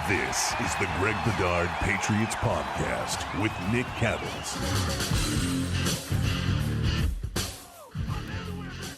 This is the Greg Bedard Patriots Podcast with Nick Cattles.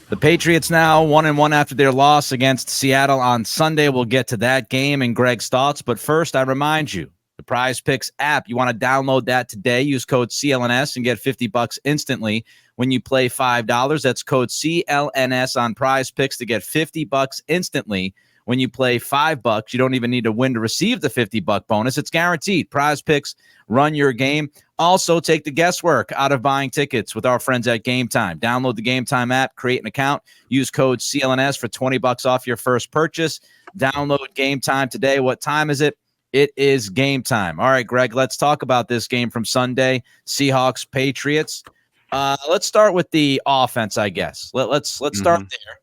The Patriots now 1-1 after their loss against Seattle on Sunday. We'll get to that game and Greg's thoughts. But first, I remind you, the Prize Picks app, you want to download that today. Use code CLNS and get $50 instantly when you play $5. That's code CLNS on Prize Picks to get $50 instantly. When you play $5, you don't even need to win to receive the $50 bonus. It's guaranteed. Prize Picks, run your game. Also, take the guesswork out of buying tickets with our friends at Game Time. Download the Game Time app, create an account, use code CLNS for $20 off your first purchase. Download Game Time today. What time is it? It is game time. All right, Greg, let's talk about this game from Sunday, Seahawks, Patriots. Let's start with the offense, I guess. Let's start there.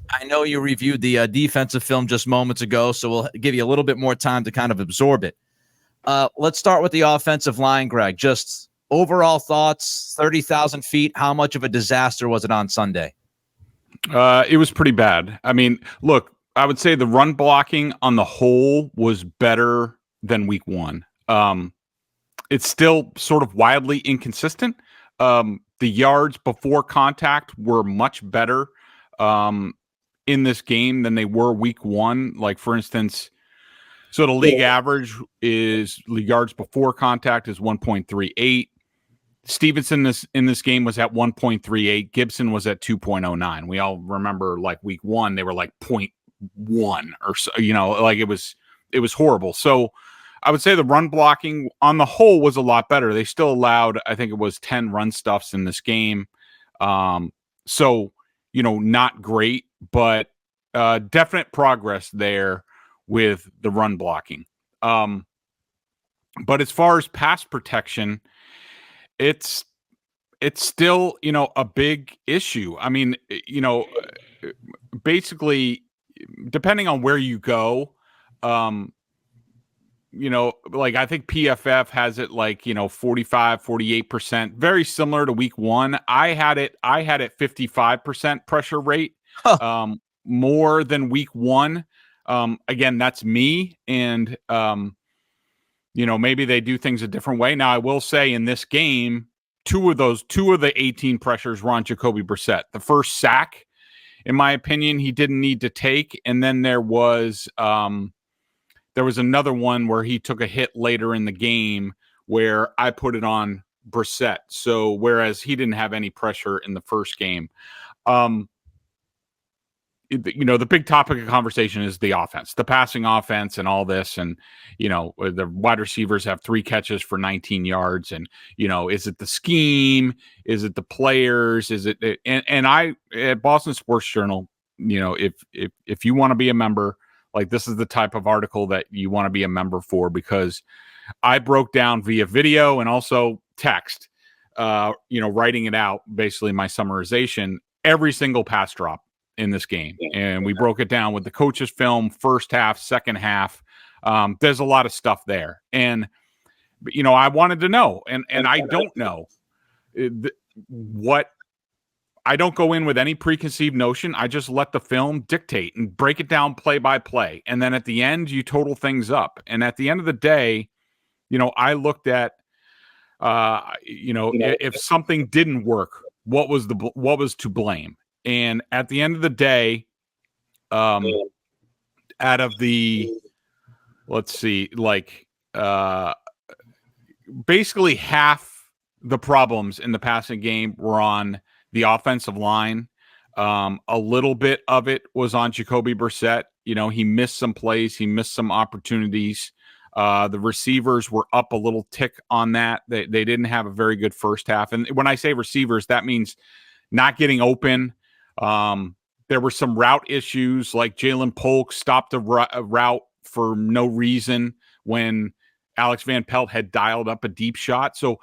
I know you reviewed the defensive film just moments ago, so we'll give you a little bit more time to kind of absorb it. Let's start with the offensive line, Greg. Just overall thoughts, 30,000 feet. How much of a disaster was it on Sunday? It was pretty bad. I mean, look, I would say the run blocking on the whole was better than week one. It's still sort of wildly inconsistent. The yards before contact were much better in this game than they were week one. Like, for instance, so the league average is yards before contact is 1.38. Stevenson in this game was at 1.38. Gibson was at 2.09. We all remember, like, week one, they were like 0.1 or so, like it was horrible. So I would say the run blocking on the whole was a lot better. They still allowed, I think it was 10 run stuffs in this game. So, not great, but definite progress there with the run blocking. But as far as pass protection, it's still, a big issue. I mean, basically, depending on where you go, like I think PFF has it like, 45, 48%, very similar to week one. I had it 55% pressure rate, more than week one. Again, that's me. And, maybe they do things a different way. Now, I will say in this game, two of the 18 pressures were on Jacoby Brissett. The first sack, in my opinion, he didn't need to take. And then there was another one where he took a hit later in the game where I put it on Brissett. So whereas he didn't have any pressure in the first game, the big topic of conversation is the offense, the passing offense and all this. And, the wide receivers have 3 catches for 19 yards. And, is it the scheme? Is it the players? Is it, and I, at Boston Sports Journal, if you want to be a member, like, this is the type of article that you want to be a member for, because I broke down via video and also text, writing it out, basically my summarization, every single pass drop in this game. And we broke it down with the coach's film, first half, second half. There's a lot of stuff there. And, I wanted to know, and I don't know what. I don't go in with any preconceived notion. I just let the film dictate and break it down play by play. And then at the end, you total things up. And at the end of the day, I looked at, if something didn't work, what was to blame? And at the end of the day, out of the, let's see, like, basically half the problems in the passing game were on the offensive line. A little bit of it was on Jacoby Brissett. He missed some plays. He missed some opportunities. The receivers were up a little tick on that. They didn't have a very good first half. And when I say receivers, that means not getting open. There were some route issues, like Jalen Polk stopped a route for no reason when Alex Van Pelt had dialed up a deep shot. So,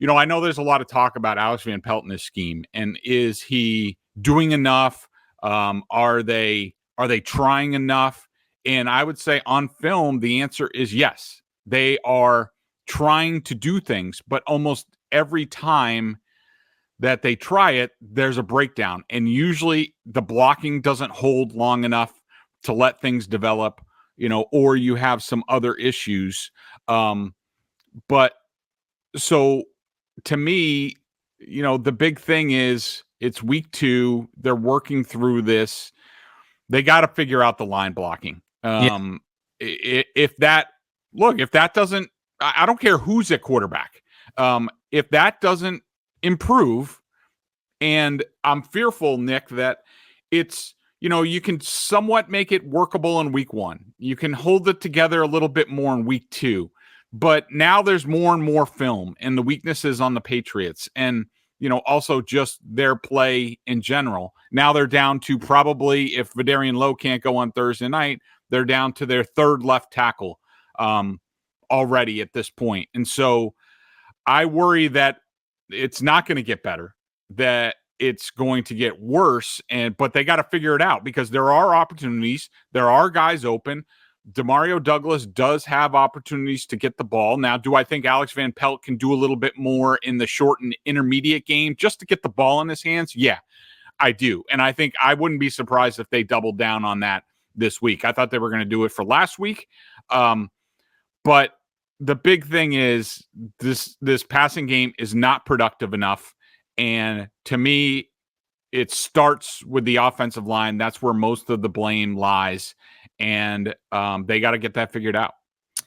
I know there's a lot of talk about Alex Van Pelt in this scheme, and is he doing enough? Are they trying enough? And I would say on film, the answer is yes. They are trying to do things, but almost every time that they try it, there's a breakdown. And usually the blocking doesn't hold long enough to let things develop. or you have some other issues. But so to me, the big thing is it's week 2. They're working through this. They got to figure out the line blocking. If that doesn't, I don't care who's at quarterback. If that doesn't improve, and I'm fearful, Nick, that it's, you can somewhat make it workable in week 1. You can hold it together a little bit more in week 2. But now there's more and more film and the weaknesses on the Patriots and, also just their play in general. Now they're down to probably, if Vidarian Lowe can't go on Thursday night, they're down to their 3rd left tackle already at this point. And so I worry that it's not going to get better, that it's going to get worse. But they got to figure it out because there are opportunities. There are guys open. Demario Douglas does have opportunities to get the ball. Now, do I think Alex Van Pelt can do a little bit more in the short and intermediate game just to get the ball in his hands? Yeah, I do. And I think I wouldn't be surprised if they doubled down on that this week. I thought they were going to do it for last week. But the big thing is this passing game is not productive enough. And to me, it starts with the offensive line. That's where most of the blame lies. And they got to get that figured out.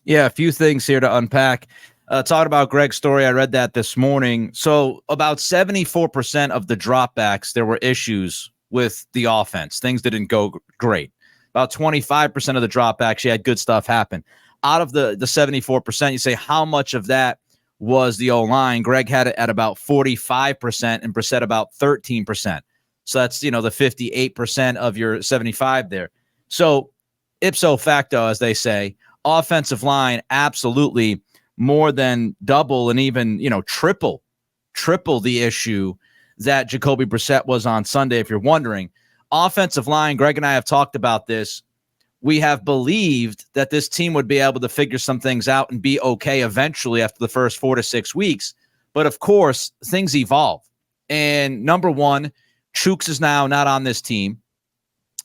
Yeah, a few things here to unpack. Talking about Greg's story, I read that this morning. So about 74% of the dropbacks, there were issues with the offense. Things didn't go great. About 25% of the dropbacks, you had good stuff happen. Out of the 74%, you say how much of that was the O-line? Greg had it at about 45% and Brissett about 13%. So that's, the 58% of your 75 there. So ipso facto, as they say, offensive line absolutely more than double and even, triple the issue that Jacoby Brissett was on Sunday, if you're wondering. Offensive line, Greg and I have talked about this. We have believed that this team would be able to figure some things out and be okay eventually after the first 4 to 6 weeks. But, of course, things evolve. And, number one, Chooks is now not on this team.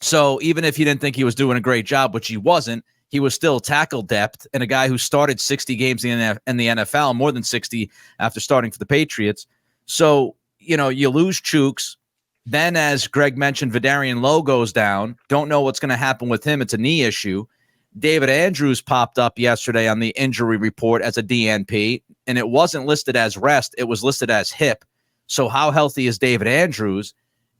So even if you didn't think he was doing a great job, which he wasn't, he was still tackle depth and a guy who started 60 games in the NFL, more than 60 after starting for the Patriots. So, you lose Chooks. Then, as Greg mentioned, Vidarian Lowe goes down. Don't know what's going to happen with him. It's a knee issue. David Andrews popped up yesterday on the injury report as a DNP, and it wasn't listed as rest. It was listed as hip. So how healthy is David Andrews?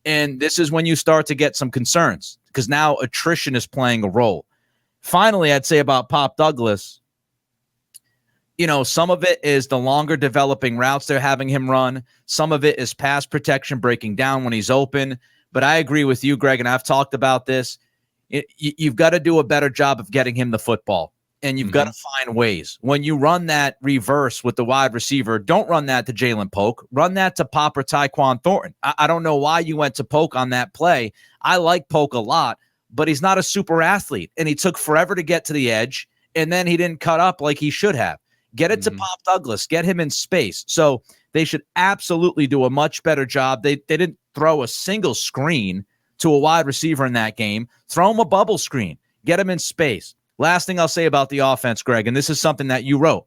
And this is when you start to get some concerns because now attrition is playing a role. Finally, I'd say about Pop Douglas, some of it is the longer developing routes they're having him run. Some of it is pass protection breaking down when he's open. But I agree with you, Greg, and I've talked about this. You've got to do a better job of getting him the football. And you've got to find ways. When you run that reverse with the wide receiver, don't run that to Jalen Polk. Run that to Pop or Tyquan Thornton. I don't know why you went to Polk on that play. I like Polk a lot, but he's not a super athlete. And he took forever to get to the edge, and then he didn't cut up like he should have. Get it to Pop Douglas. Get him in space. So they should absolutely do a much better job. They didn't throw a single screen to a wide receiver in that game. Throw him a bubble screen. Get him in space. Last thing I'll say about the offense, Greg, and this is something that you wrote.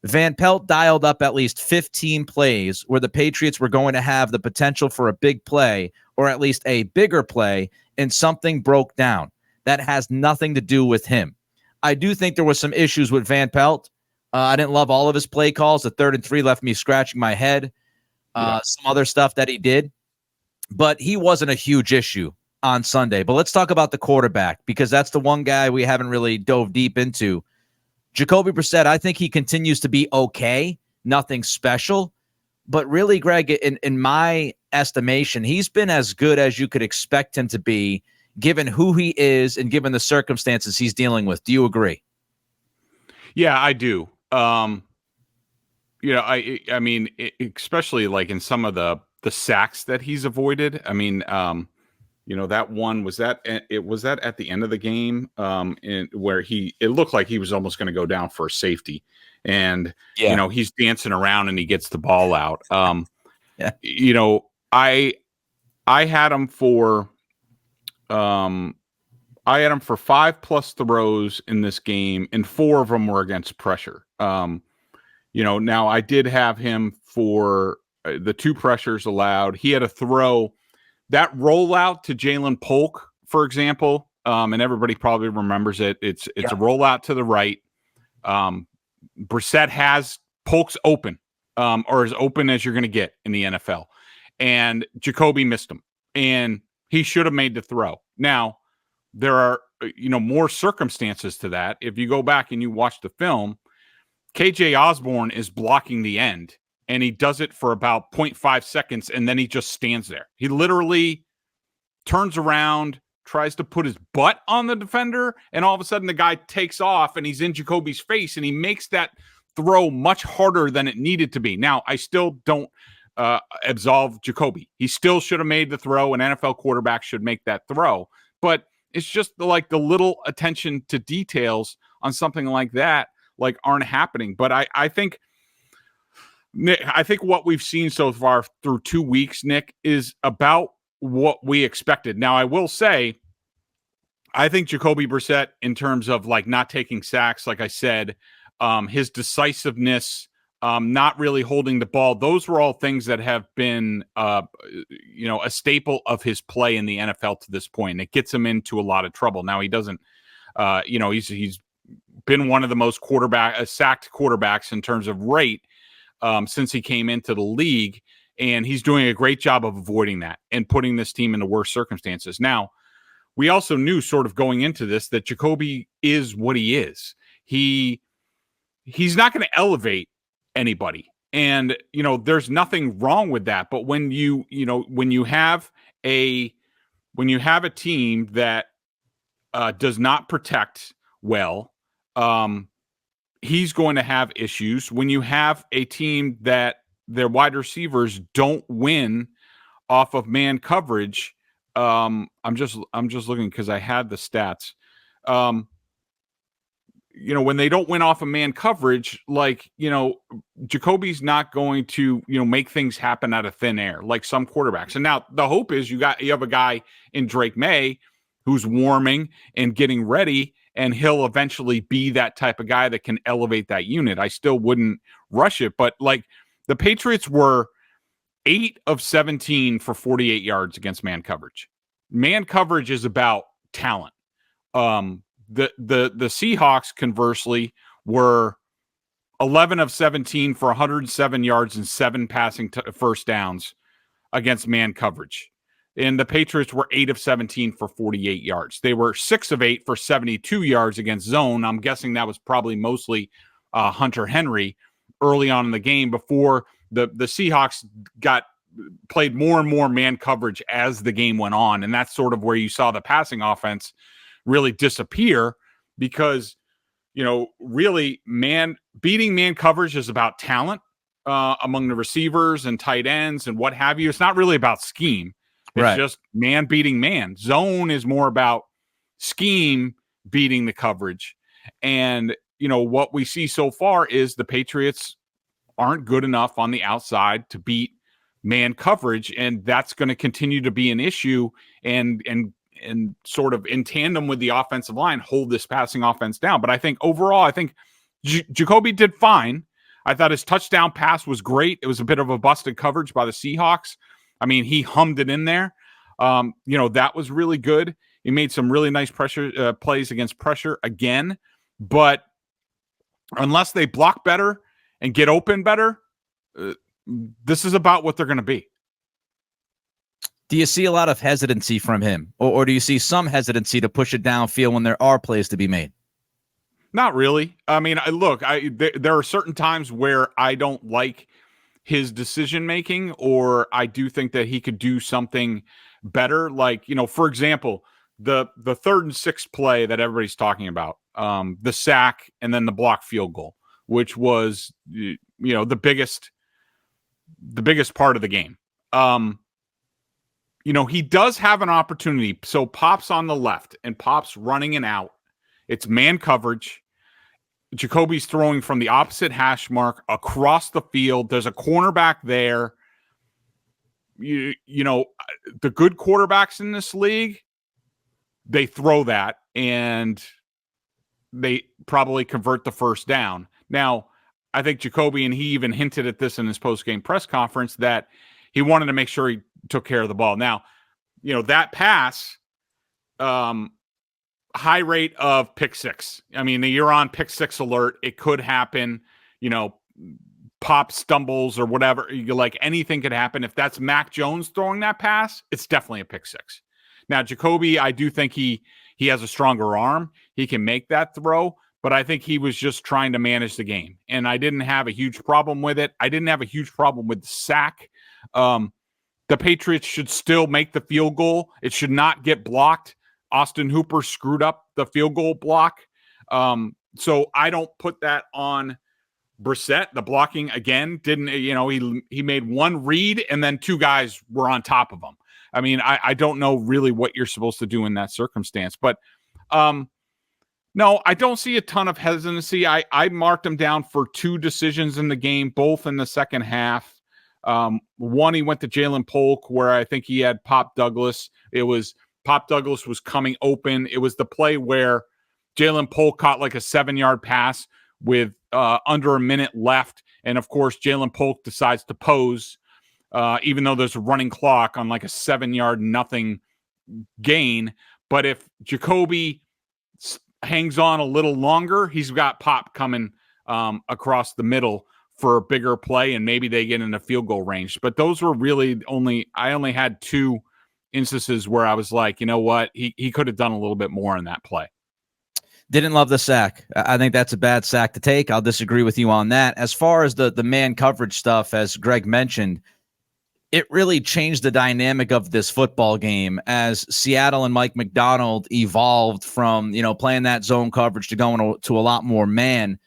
Van Pelt dialed up at least 15 plays where the Patriots were going to have the potential for a big play or at least a bigger play, and something broke down. That has nothing to do with him. I do think there was some issues with Van Pelt. I didn't love all of his play calls. The 3rd and 3 left me scratching my head. Some other stuff that he did. But he wasn't a huge issue on Sunday. But let's talk about the quarterback because that's the one guy we haven't really dove deep into. Jacoby Brissett, I think he continues to be okay. Nothing special. But really, Greg, in my estimation, he's been as good as you could expect him to be given who he is and given the circumstances he's dealing with. Do you agree? Yeah, I do. I mean, especially like in some of the sacks that he's avoided. I mean, that one was that at the end of the game, where it looked like he was almost going to go down for a safety, and he's dancing around and he gets the ball out. I had him for I had him for 5+ throws in this game, and 4 of them were against pressure. Now I did have him for the 2 pressures allowed. He had a throw, that rollout to Jalen Polk, for example, and everybody probably remembers it. It's a rollout to the right. Brissett has Polk's open, or as open as you're going to get in the NFL. And Jacoby missed him, and he should have made the throw. Now, there are, more circumstances to that. If you go back and you watch the film, KJ Osborne is blocking the end, and he does it for about 0.5 seconds, and then he just stands there. He literally turns around, tries to put his butt on the defender, and all of a sudden the guy takes off, and he's in Jacoby's face, and he makes that throw much harder than it needed to be. Now, I still don't absolve Jacoby. He still should have made the throw. An NFL quarterback should make that throw. But it's just like the little attention to details on something like that aren't happening. But I think, Nick, what we've seen so far through 2 weeks, Nick, is about what we expected. Now, I will say, I think Jacoby Brissett, in terms of not taking sacks, like I said, his decisiveness, not really holding the ball, those were all things that have been, a staple of his play in the NFL to this point. It gets him into a lot of trouble. Now, he doesn't, he's been one of the most sacked quarterbacks in terms of rate since he came into the league, and he's doing a great job of avoiding that and putting this team into worse circumstances. Now, we also knew sort of going into this that Jacoby is what he is. He's not going to elevate anybody, and there's nothing wrong with that. But when you have a team that does not protect well, he's going to have issues. When you have a team that their wide receivers don't win off of man coverage, I'm just looking because I had the stats. When they don't win off of man coverage, Jacoby's not going to, make things happen out of thin air like some quarterbacks. And now the hope is you have a guy in Drake May who's warming and getting ready, and he'll eventually be that type of guy that can elevate that unit. I still wouldn't rush it, but the Patriots were 8 of 17 for 48 yards against man coverage. Man coverage is about talent. The Seahawks, conversely, were 11 of 17 for 107 yards and 7 passing first downs against man coverage. And the Patriots were 8 of 17 for 48 yards. They were 6 of 8 for 72 yards against zone. I'm guessing that was probably mostly Hunter Henry early on in the game before the Seahawks played more and more man coverage as the game went on. And that's sort of where you saw the passing offense really disappear, because really beating man coverage is about talent among the receivers and tight ends and what have you. It's not really about scheme. It's just man beating man. Zone is more about scheme beating the coverage. And what we see so far is the Patriots aren't good enough on the outside to beat man coverage, and that's going to continue to be an issue and sort of in tandem with the offensive line hold this passing offense down. But I think overall, Jacoby did fine. I thought his touchdown pass was great. It was a bit of a busted coverage by the Seahawks. I mean, he hummed it in there. That was really good. He made some really nice pressure plays against pressure again. But unless they block better and get open better, this is about what they're going to be. Do you see a lot of hesitancy from him, or do you see some hesitancy to push it downfield when there are plays to be made? Not really. I mean, there are certain times where I don't like his decision making, or I do think that he could do something better. For example, the 3rd and 6 play that everybody's talking about, the sack and then the blocked field goal, which was the biggest part of the game. He does have an opportunity. So Pop's on the left and Pop's running and out. It's man coverage. Jacoby's throwing from the opposite hash mark across the field. There's a cornerback there. The good quarterbacks in this league, they throw that and they probably convert the first down. Now, I think Jacoby, and he even hinted at this in his post-game press conference, that he wanted to make sure he took care of the ball. Now, that pass, high rate of pick six. I mean, you're on pick six alert. It could happen, pop stumbles or whatever. Like, anything could happen. If that's Mac Jones throwing that pass, it's definitely a pick six. Now, Jacoby, I do think he has a stronger arm. He can make that throw, but I think he was just trying to manage the game. And I didn't have a huge problem with it. I didn't have a huge problem with the sack. The Patriots should still make the field goal. It should not get blocked. Austin Hooper screwed up the field goal block. So I don't put that on Brissett. The blocking, again, didn't, he made one read and then two guys were on top of him. I mean, I don't know really what you're supposed to do in that circumstance. But no, I don't see a ton of hesitancy. I marked him down for two decisions in the game, both in the second half. One, he went to Jalen Polk, where I think he had Pop Douglas. Pop Douglas was coming open. It was the play where Jalen Polk caught like a 7-yard pass with under a minute left. And of course, Jalen Polk decides to pose, even though there's a running clock on like a 7-yard nothing gain. But if Jacoby hangs on a little longer, he's got Pop coming across the middle for a bigger play, and maybe they get into field goal range. But those were really I only had two instances where I was like, you know what, he could have done a little bit more in that play. Didn't love the sack. I think that's a bad sack to take. I'll disagree with you on that. As far as the man coverage stuff, as Greg mentioned, it really changed the dynamic of this football game as Seattle and Mike McDonald evolved from, playing that zone coverage to going to a lot more man.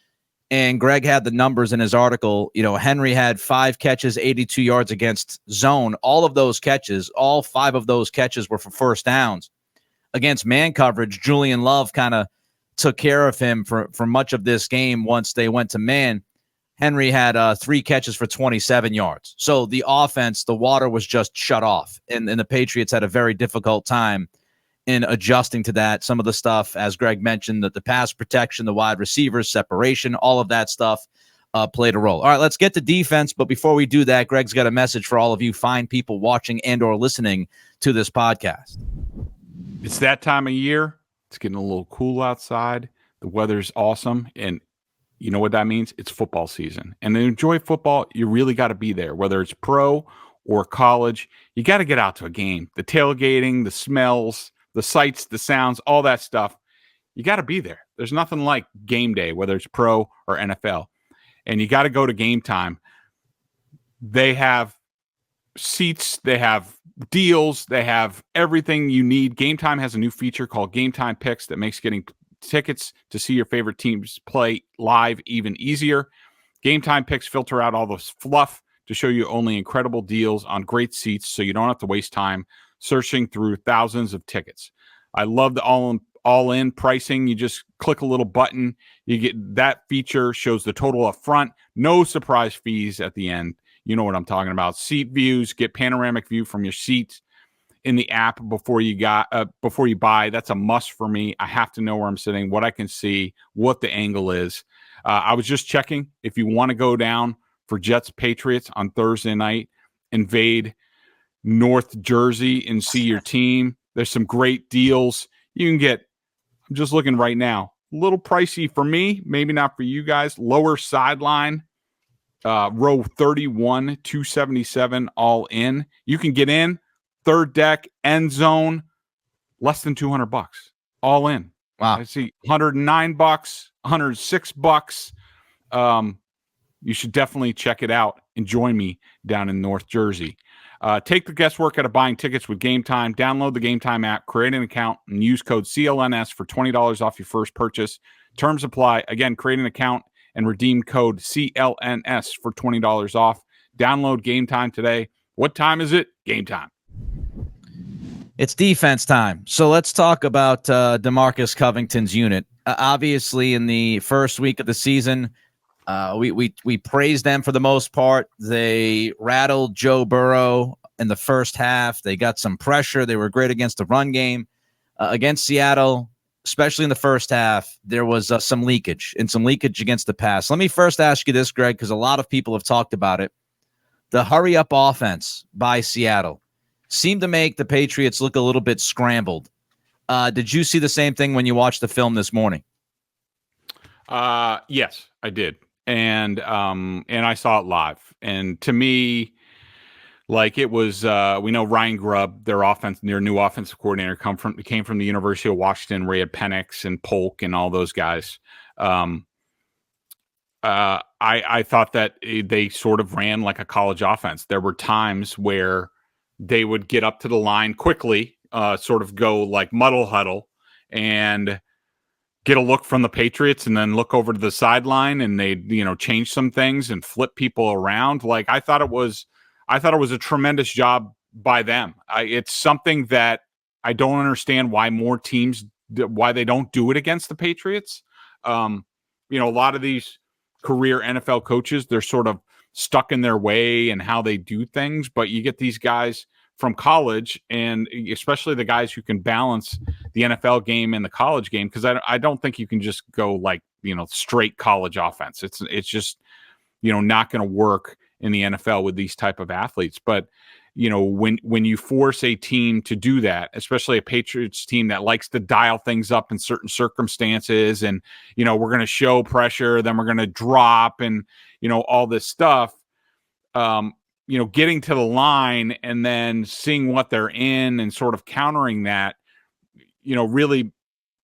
And Greg had the numbers in his article. Henry had 5 catches, 82 yards against zone. All of those catches, all 5 of those catches were for first downs. Against man coverage, Julian Love kind of took care of him for much of this game. Once they went to man, Henry had 3 catches for 27 yards. So the offense, the water was just shut off. And the Patriots had a very difficult time in adjusting to that. Some of the stuff, as Greg mentioned, that the pass protection, the wide receivers, separation, all of that stuff played a role. All right, let's get to defense. But before we do that, Greg's got a message for all of you fine people watching and or listening to this podcast. It's that time of year. It's getting a little cool outside. The weather's awesome. And you know what that means? It's football season. And to enjoy football, you really got to be there, whether it's pro or college. You got to get out to a game. The tailgating, the smells, the sights, the sounds, all that stuff. You got to be there. There's nothing like game day, whether it's pro or NFL. And you got to go to Game Time. They have seats. They have deals. They have everything you need. Game Time has a new feature called Game Time Picks that makes getting tickets to see your favorite teams play live even easier. Game Time Picks filter out all the fluff to show you only incredible deals on great seats, so you don't have to waste time searching through thousands of tickets. I love the all-in pricing. You just click a little button. You get that feature, shows the total up front. No surprise fees at the end. You know what I'm talking about. Seat views, get panoramic view from your seats in the app before you buy. That's a must for me. I have to know where I'm sitting, what I can see, what the angle is. I was just checking. If you want to go down for Jets Patriots on Thursday night, invade North Jersey and see your team, there's some great deals you can get. I'm just looking right now. A little pricey for me, maybe not for you guys. Lower sideline, row 31, $277 all in. You can get in third deck, end zone, less than $200 all in. Wow. I see $109, $106. You should definitely check it out and join me down in North Jersey. Take the guesswork out of buying tickets with Game Time. Download the Game Time app, create an account, and use code CLNS for $20 off your first purchase. Terms apply. Again, create an account and redeem code CLNS for $20 off. Download Game Time today. What time is it? Game Time. It's defense time. So let's talk about DeMarcus Covington's unit. Obviously, in the first week of the season, we praised them for the most part. They rattled Joe Burrow in the first half. They got some pressure. They were great against the run game. Against Seattle, especially in the first half, there was some leakage against the pass. Let me first ask you this, Greg, because a lot of people have talked about it. The hurry-up offense by Seattle seemed to make the Patriots look a little bit scrambled. Did you see the same thing when you watched the film this morning? Yes, I did. And I saw it live. And to me, like it was, we know Ryan Grubb, their new offensive coordinator, came from the University of Washington, where he had Penix and Polk and all those guys. I thought that they sort of ran like a college offense. There were times where they would get up to the line quickly, sort of go like muddle huddle and get a look from the Patriots and then look over to the sideline and they, change some things and flip people around. Like I thought it was a tremendous job by them. It's something that I don't understand why more teams, why they don't do it against the Patriots. A lot of these career NFL coaches, they're sort of stuck in their way and how they do things, but you get these guys from college, and especially the guys who can balance the NFL game and the college game, because I don't think you can just go like, straight college offense. It's just, not going to work in the NFL with these type of athletes. But, when you force a team to do that, especially a Patriots team that likes to dial things up in certain circumstances and, we're going to show pressure, then we're going to drop and, all this stuff, getting to the line and then seeing what they're in and sort of countering that, really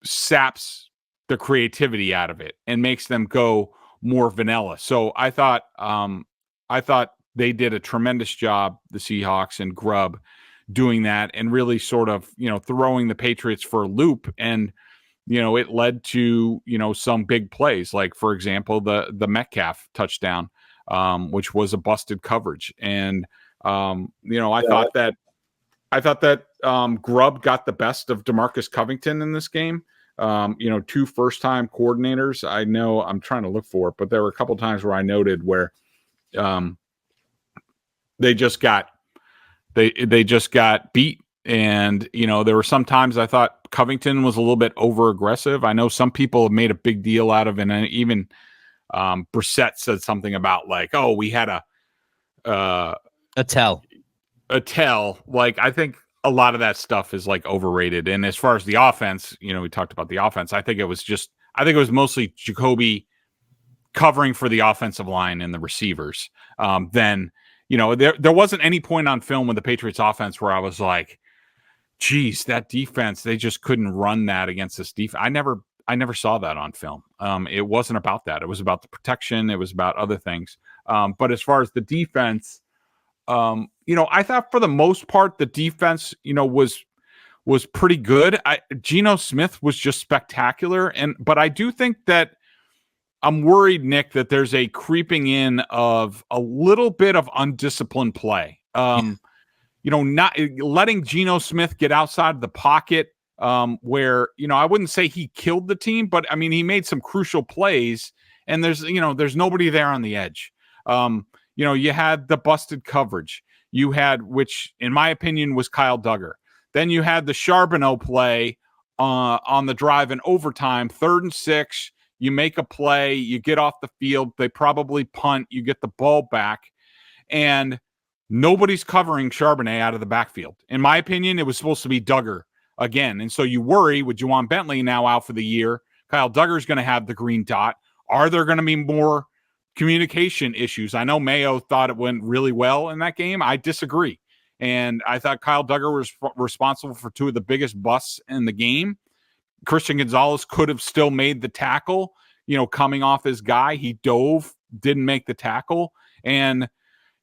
saps the creativity out of it and makes them go more vanilla. So I thought they did a tremendous job, the Seahawks and Grubb, doing that and really sort of, throwing the Patriots for a loop. And, it led to, some big plays, like, for example, the Metcalf touchdown, which was a busted coverage. And, I thought that Grubb got the best of DeMarcus Covington in this game. Two first-time coordinators. I know I'm trying to look for it, but there were a couple times where I noted where they just got beat. And, there were some times I thought Covington was a little bit over aggressive. I know some people have made a big deal out of it. And even Brissett said something about like, oh, we had a tell. Like, I think a lot of that stuff is like overrated. And as far as the offense, we talked about the offense. I think it was mostly Jacoby covering for the offensive line and the receivers. Then, there wasn't any point on film with the Patriots offense where I was like, geez, that defense, they just couldn't run that against this defense. I never saw that on film. It wasn't about that. It was about the protection. It was about other things. But as far as the defense, I thought for the most part, the defense, was pretty good. Geno Smith was just spectacular. But I do think that I'm worried, Nick, that there's a creeping in of a little bit of undisciplined play. Not letting Geno Smith get outside the pocket, where, I wouldn't say he killed the team, but I mean, he made some crucial plays and there's nobody there on the edge. You had the busted coverage. You had, which in my opinion was Kyle Duggar. Then you had the Charbonneau play on the drive in overtime, 3rd and 6. You make a play, you get off the field, they probably punt, you get the ball back, and nobody's covering Charbonnet out of the backfield. In my opinion, it was supposed to be Duggar again. And so you worry with Juwan Bentley now out for the year. Kyle Duggar's going to have the green dot. Are there going to be more communication issues? I know Mayo thought it went really well in that game. I disagree. And I thought Kyle Duggar was responsible for 2 of the biggest busts in the game. Christian Gonzalez could have still made the tackle, coming off his guy. He dove, didn't make the tackle. And,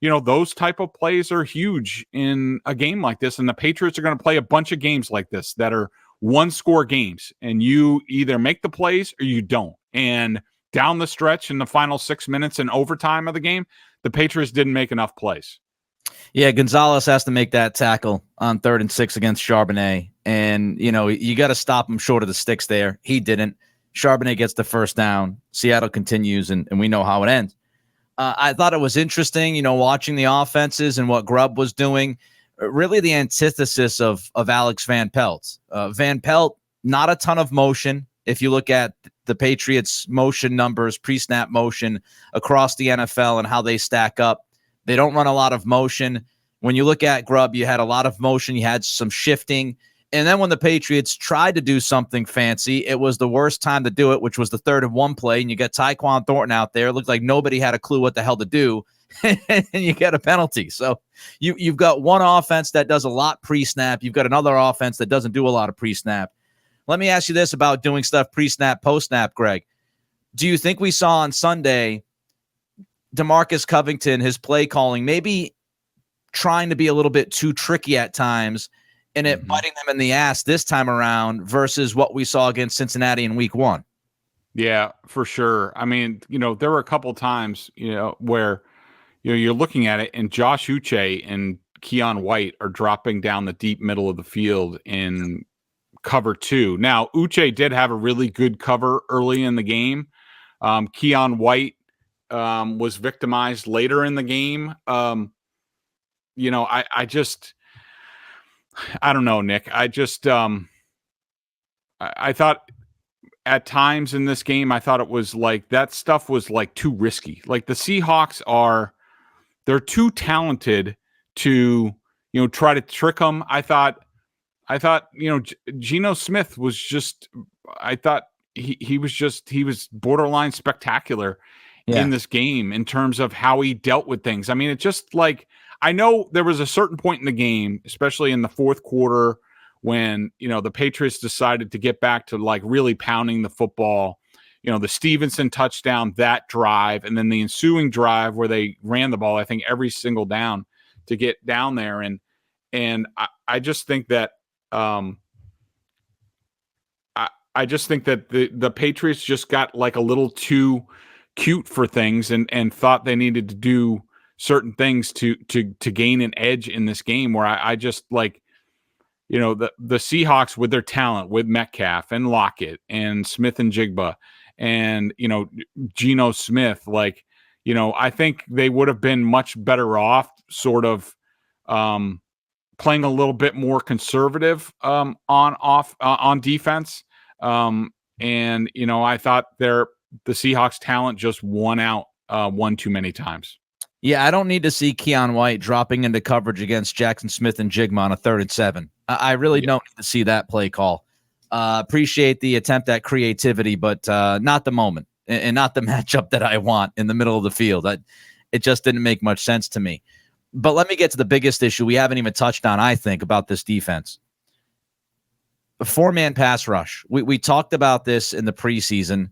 those type of plays are huge in a game like this. And the Patriots are going to play a bunch of games like this that are 1-score games. And you either make the plays or you don't. And down the stretch in the final 6 minutes in overtime of the game, the Patriots didn't make enough plays. Yeah, Gonzalez has to make that tackle on 3rd and 6 against Charbonnet. And, you got to stop him short of the sticks there. He didn't. Charbonnet gets the first down. Seattle continues, and we know how it ends. I thought it was interesting, watching the offenses and what Grubb was doing. really the antithesis of Alex Van Pelt. Van Pelt, not a ton of motion. If you look at the Patriots motion numbers, pre-snap motion across the NFL and how they stack up, they don't run a lot of motion. When you look at Grubb, you had a lot of motion, you had some shifting. And then when the Patriots tried to do something fancy, it was the worst time to do it, which was the 3rd and 1 play. And you got Tyquan Thornton out there. It looked like nobody had a clue what the hell to do. And you get a penalty. So you've got one offense that does a lot pre-snap. You've got another offense that doesn't do a lot of pre-snap. Let me ask you this about doing stuff pre-snap, post-snap, Greg. Do you think we saw on Sunday DeMarcus Covington, his play calling, maybe trying to be a little bit too tricky at times and it biting them in the ass this time around versus what we saw against Cincinnati in week 1? Yeah, for sure. I mean, there were a couple times, where, you're looking at it and Josh Uche and Keon White are dropping down the deep middle of the field in cover 2. Now, Uche did have a really good cover early in the game. Keon White was victimized later in the game. I don't know, Nick. I thought at times in this game, I thought it was like that stuff was like too risky. Like the Seahawks they're too talented to, try to trick them. I thought, Geno Smith was just, I thought he was borderline spectacular in this game in terms of how he dealt with things. I mean, it just like, I know there was a certain point in the game, especially in the 4th quarter, when, the Patriots decided to get back to like really pounding the football, the Stevenson touchdown, that drive, and then the ensuing drive where they ran the ball, I think every single down to get down there. And I just think that, I just think that the Patriots just got like a little too cute for things and thought they needed to do certain things to gain an edge in this game, where I just like, the Seahawks with their talent, with Metcalf and Lockett and Smith and Jigba and, Geno Smith, like, I think they would have been much better off sort of playing a little bit more conservative on defense. And, I thought the Seahawks talent just won out one too many times. Yeah, I don't need to see Keon White dropping into coverage against Jackson Smith and Jigma on a 3rd and 7. I really don't need to see that play call. Appreciate the attempt at creativity, but not the moment and not the matchup that I want in the middle of the field. It just didn't make much sense to me. But let me get to the biggest issue we haven't even touched on, I think, about this defense. The 4-man pass rush. We talked about this in the preseason.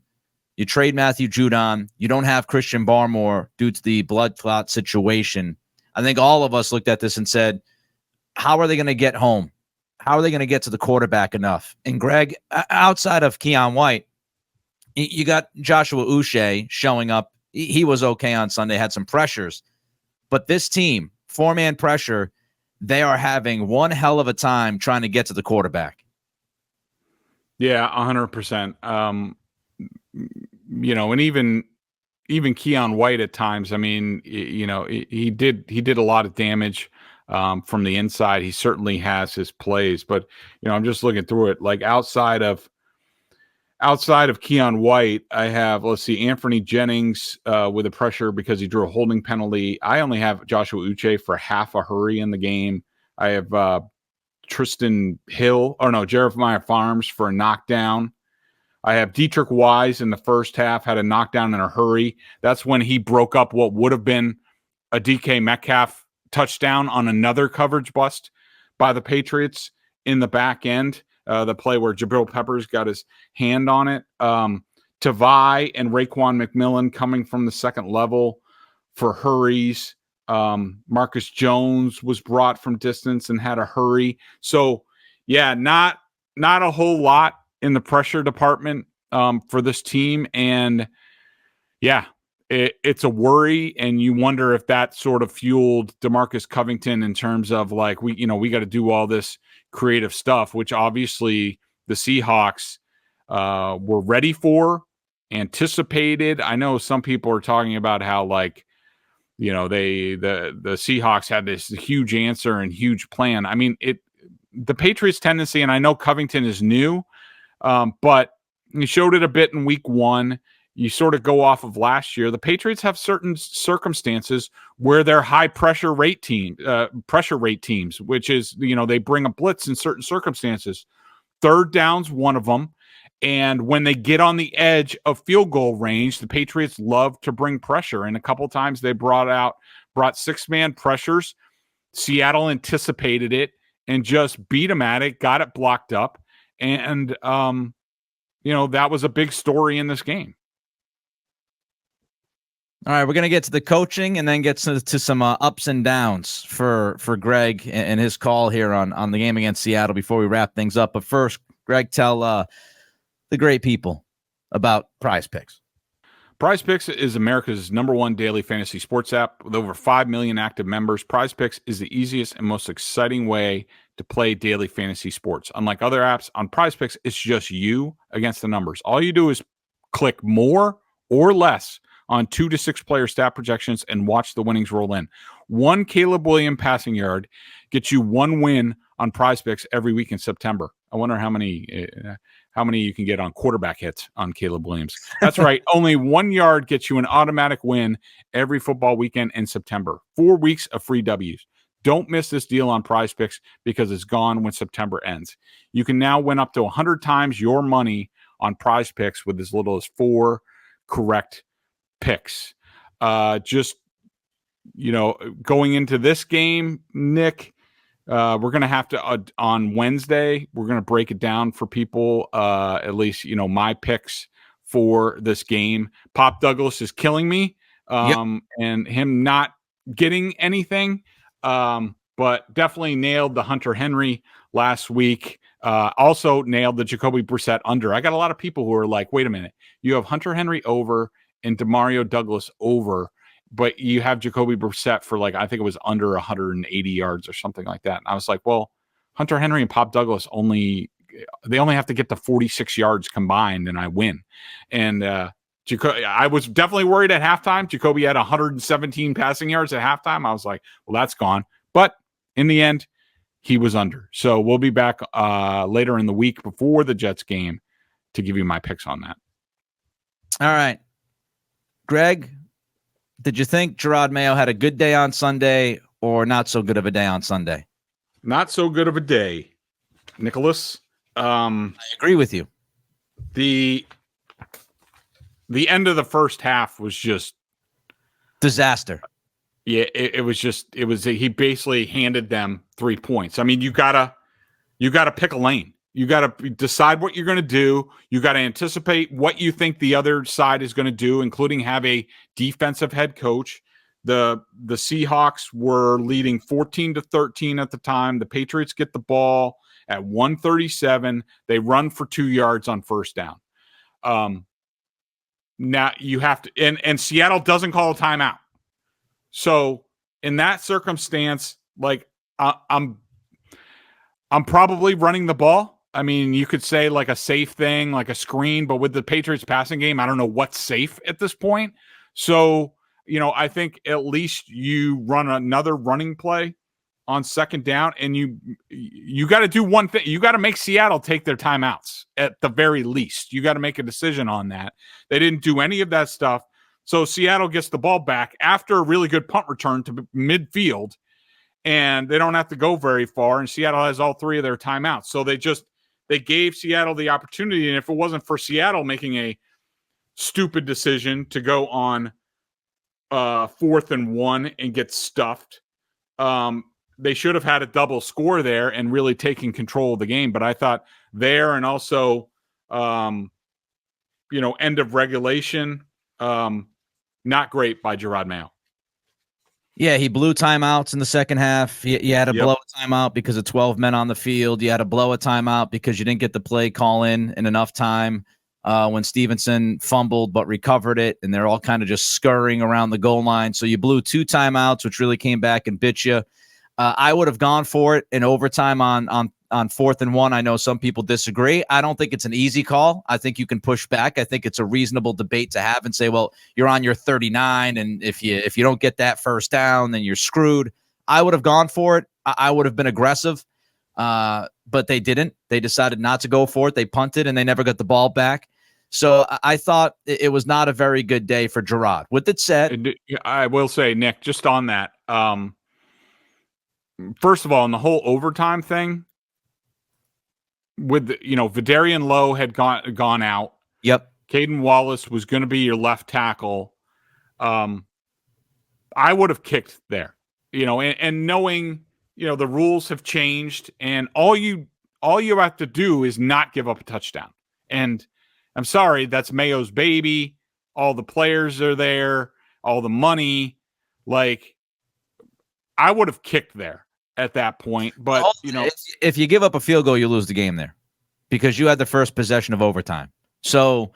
You trade Matthew Judon. You don't have Christian Barmore due to the blood clot situation. I think all of us looked at this and said, how are they going to get home? How are they going to get to the quarterback enough? And Greg, outside of Keon White, you got Joshua Uche showing up. He was okay on Sunday, had some pressures. But this team, 4-man pressure, they are having one hell of a time trying to get to the quarterback. Yeah, 100%. And even Keon White at times, I mean, he did a lot of damage from the inside. He certainly has his plays, but I'm just looking through it. Like outside of Keon White, I have, Anthony Jennings with a pressure because he drew a holding penalty. I only have Joshua Uche for half a hurry in the game. I have Jeremiah Farms for a knockdown. I have Dietrich Wise in the first half, had a knockdown in a hurry. That's when he broke up what would have been a DK Metcalf touchdown on another coverage bust by the Patriots in the back end. The play where Jabril Peppers got his hand on it. Tavai and Raekwon McMillan coming from the second level for hurries. Marcus Jones was brought from distance and had a hurry. So, yeah, not a whole lot in the pressure department for this team. And, yeah, it's a worry, and you wonder if that sort of fueled DeMarcus Covington in terms of like, we got to do all this creative stuff, which obviously the Seahawks were ready for, anticipated. I know some people are talking about how like the Seahawks had this huge answer and huge plan. I mean, the Patriots' tendency, and I know Covington is new, but you showed it a bit in week 1. You sort of go off of last year. The Patriots have certain circumstances where they're high pressure rate teams, which is, they bring a blitz in certain circumstances. Third down's one of them. And when they get on the edge of field goal range, the Patriots love to bring pressure. And a couple times they brought 6-man pressures. Seattle anticipated it and just beat them at it, got it blocked up. And, that was a big story in this game. All right, we're going to get to the coaching and then get to some ups and downs for Greg and his call here on the game against Seattle before we wrap things up. But first, Greg, tell the great people about Prize Picks. Prize Picks is America's #1 daily fantasy sports app with over 5 million active members. Prize Picks is the easiest and most exciting way to play daily fantasy sports. Unlike other apps, on Prize Picks, it's just you against the numbers. All you do is click more or less on 2 to 6 player stat projections and watch the winnings roll in. 1 Caleb Williams passing yard gets you 1 win on Prize Picks every week in September. I wonder how many you can get on quarterback hits on Caleb Williams. That's right. Only 1 yard gets you an automatic win every football weekend in September. 4 weeks of free W's. Don't miss this deal on Prize Picks because it's gone when September ends. You can now win up to 100 times your money on Prize Picks with as little as 4 correct picks. Going into this game, Nick, we're going to have to, on Wednesday, we're going to break it down for people, at least, my picks for this game. Pop Douglas is killing me, and him not getting anything, but definitely nailed the Hunter Henry last week. Also nailed the Jacoby Brissett under. I got a lot of people who are like, wait a minute, you have Hunter Henry over and Demario Douglas over, but you have Jacoby Brissett for I think it was under 180 yards or something like that. And I was like, well, Hunter Henry and Pop Douglas only have to get to 46 yards combined and I win. And I was definitely worried at halftime. Jacoby had 117 passing yards at halftime. I was like, well, that's gone. But in the end, he was under. So we'll be back later in the week before the Jets game to give you my picks on that. All right. Greg, did you think Gerard Mayo had a good day on Sunday or not so good of a day on Sunday? Not so good of a day, Nicholas. I agree with you. The end of the first half was just disaster. Yeah, he basically handed them 3 points. I mean, you gotta pick a lane. You got to decide what you're going to do. You got to anticipate what you think the other side is going to do, including have a defensive head coach. The Seahawks were leading 14-13 at the time. The Patriots get the ball at 1:37. They run for 2 yards on first down. Now you have to, and Seattle doesn't call a timeout. So in that circumstance, I'm probably running the ball. I mean, you could say a safe thing, like a screen, but with the Patriots passing game, I don't know what's safe at this point. So, I think at least you run another running play on second down, and you got to do one thing. You got to make Seattle take their timeouts at the very least. You got to make a decision on that. They didn't do any of that stuff. So Seattle gets the ball back after a really good punt return to midfield, and they don't have to go very far, and Seattle has all 3 of their timeouts. So they gave Seattle the opportunity, and if it wasn't for Seattle making a stupid decision to go on 4th and 1 and get stuffed, they should have had a double score there and really taken control of the game. But I thought there, and also, end of regulation, not great by Gerard Mayo. Yeah, he blew timeouts in the second half. You had to blow a timeout because of 12 men on the field. You had to blow a timeout because you didn't get the play call in enough time when Stevenson fumbled but recovered it, and they're all kind of just scurrying around the goal line. So you blew 2 timeouts, which really came back and bit you. I would have gone for it in overtime on on 4th and 1. I know some people disagree. I don't think it's an easy call. I think you can push back. I think it's a reasonable debate to have and say, well, you're on your 39, and if you don't get that first down, then you're screwed. I would have gone for it. I would have been aggressive, but they didn't. They decided not to go for it. They punted, and they never got the ball back. So I thought it was not a very good day for Gerard. With it said, I will say, Nick, just on that, first of all, in the whole overtime thing, with Vidarian Lowe had gone out. Yep. Caden Wallace was going to be your left tackle. I would have kicked there, and knowing, the rules have changed, and all you have to do is not give up a touchdown. And I'm sorry, that's Mayo's baby. All the players are there, all the money. Like, I would have kicked there at that point. But, if you give up a field goal, you lose the game there because you had the first possession of overtime. So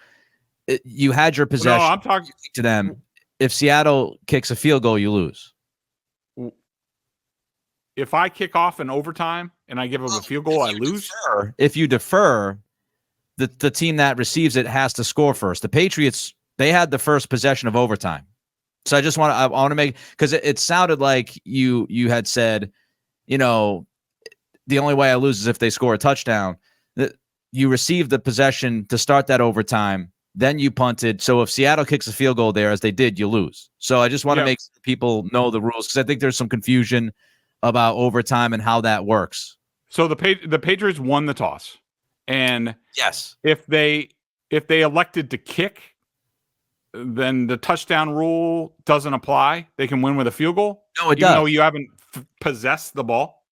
you had your possession. No, I'm talking to them. If Seattle kicks a field goal, you lose. If I kick off in overtime and I give up a field goal, I lose. If you defer, the team that receives it has to score first. The Patriots, they had the first possession of overtime. So I want to make, because it sounded like you had said, the only way I lose is if they score a touchdown. You received the possession to start that overtime, then you punted. So if Seattle kicks a field goal there, as they did, you lose. So I just want to make sure people know the rules, because I think there's some confusion about overtime and how that works. So the Patriots won the toss. And yes, if they elected to kick, then the touchdown rule doesn't apply. They can win with a field goal. No, it does. Even though you haven't possessed the ball.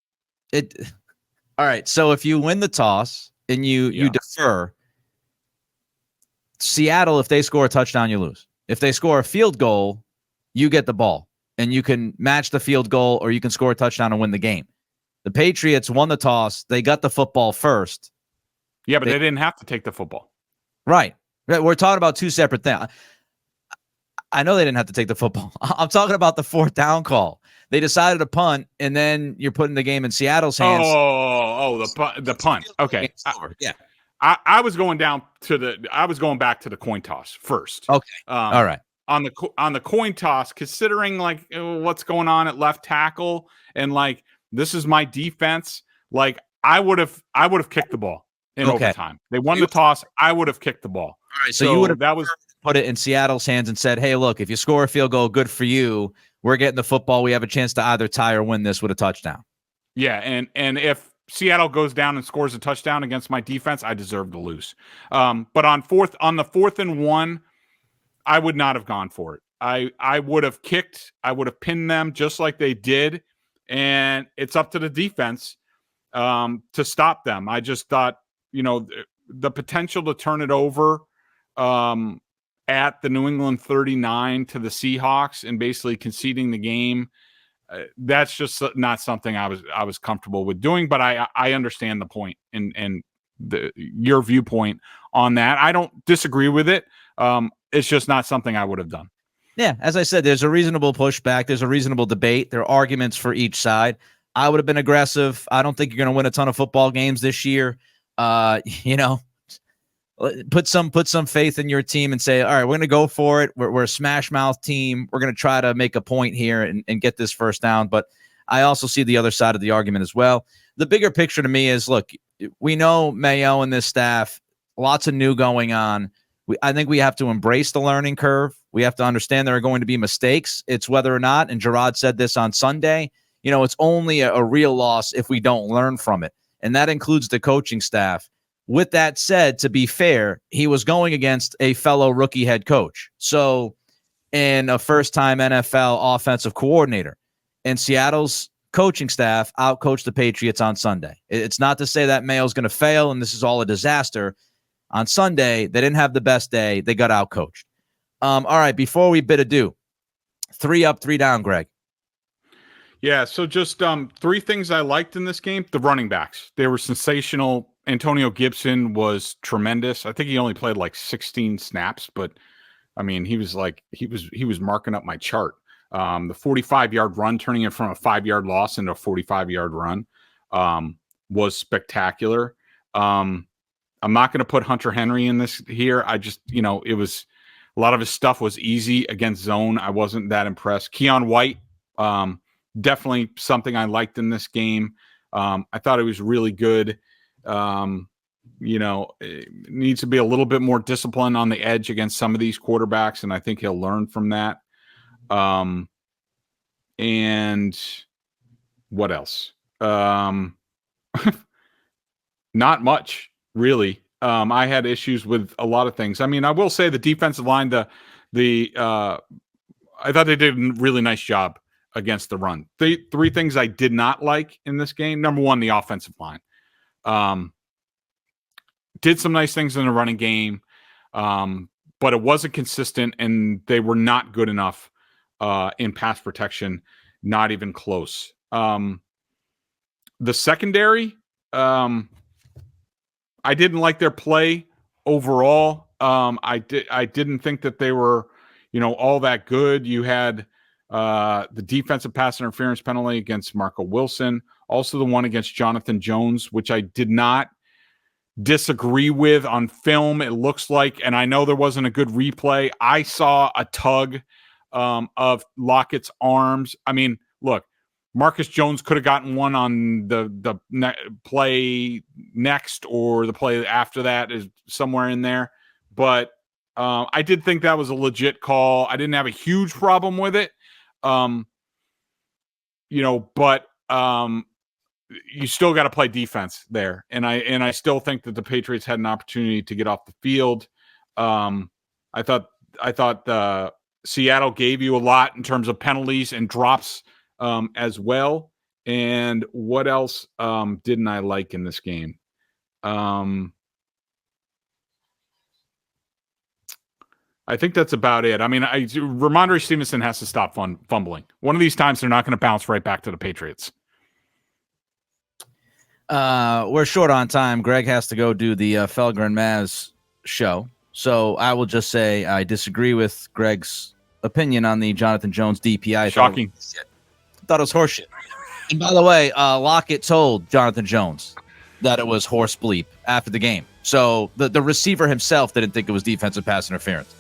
All right. So if you win the toss and you defer, Seattle, if they score a touchdown, you lose. If they score a field goal, you get the ball, and you can match the field goal, or you can score a touchdown and win the game. The Patriots won the toss. They got the football first. Yeah, but they didn't have to take the football. Right. We're talking about two separate things. I know they didn't have to take the football. I'm talking about the 4th down call. They decided to punt, and then you're putting the game in Seattle's hands. The punt. Okay. Yeah. I was going back to the coin toss first. Okay. All right. On the coin toss, considering like what's going on at left tackle, and like this is my defense, like I would have kicked the ball in overtime. They won the toss. I would have kicked the ball. All right. So you would have put it in Seattle's hands and said, "Hey, look, if you score a field goal, good for you. We're getting the football. We have a chance to either tie or win this with a touchdown." Yeah, and if Seattle goes down and scores a touchdown against my defense, I deserve to lose. But on the 4th and 1, I would not have gone for it. I would have kicked. I would have pinned them just like they did, and it's up to the defense to stop them. I just thought, the potential to turn it over at the New England 39 to the Seahawks and basically conceding the game. That's just not something I was comfortable with doing, but I understand the point and your viewpoint on that. I don't disagree with it. It's just not something I would have done. Yeah, as I said, there's a reasonable pushback. There's a reasonable debate. There are arguments for each side. I would have been aggressive. I don't think you're going to win a ton of football games this year. Put some faith in your team and say, all right, we're going to go for it. We're a smash mouth team. We're going to try to make a point here and get this first down. But I also see the other side of the argument as well. The bigger picture to me is, look, we know Mayo and this staff, lots of new going on. I think we have to embrace the learning curve. We have to understand there are going to be mistakes. It's whether or not, and Gerard said this on Sunday, it's only a real loss if we don't learn from it. And that includes the coaching staff. With that said, to be fair, he was going against a fellow rookie head coach. So, and a first-time NFL offensive coordinator. And Seattle's coaching staff outcoached the Patriots on Sunday. It's not to say that Mayo's going to fail and this is all a disaster. On Sunday, they didn't have the best day. They got outcoached. All right, before we bid adieu, 3 up, 3 down, Greg. Yeah, so just 3 things I liked in this game. The running backs. They were sensational. Antonio Gibson was tremendous. I think he only played like 16 snaps, but I mean, he was marking up my chart. The 45-yard run, turning it from a 5-yard loss into a 45-yard run. was spectacular. I'm not going to put Hunter Henry in this here. I just, it was a lot of his stuff was easy against zone. I wasn't that impressed. Keon White, definitely something I liked in this game. I thought it was really good. It needs to be a little bit more disciplined on the edge against some of these quarterbacks, and I think he'll learn from that. And what else? Not much, really. I had issues with a lot of things. I mean, I will say the defensive line, I thought they did a really nice job against the run. The three things I did not like in this game. Number one, the offensive line. Did some nice things in the running game, but it wasn't consistent, and they were not good enough in pass protection, not even close. The secondary, I didn't like their play overall. I didn't think that they were, all that good. You had the defensive pass interference penalty against Marco Wilson, also the one against Jonathan Jones, which I did not disagree with on film. It looks like, and I know there wasn't a good replay, I saw a tug of Lockett's arms. I mean, look, Marcus Jones could have gotten one on the play next, or the play after that is somewhere in there. But I did think that was a legit call. I didn't have a huge problem with it. But you still got to play defense there. And I still think that the Patriots had an opportunity to get off the field. I thought Seattle gave you a lot in terms of penalties and drops as well. And what else didn't I like in this game? I think that's about it. I mean, Ramondre Stevenson has to stop fumbling. One of these times they're not going to bounce right back to the Patriots. We're short on time. Greg has to go do the Felger and Maz show. So I will just say I disagree with Greg's opinion on the Jonathan Jones DPI. Shocking. Thought it was horseshit. And by the way, Lockett told Jonathan Jones that it was horse bleep after the game. So the receiver himself didn't think it was defensive pass interference.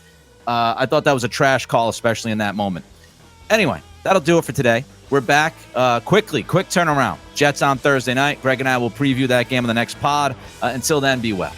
I thought that was a trash call, especially in that moment. Anyway, that'll do it for today. We're back quick turnaround. Jets on Thursday night. Greg and I will preview that game on the next pod. Until then, be well.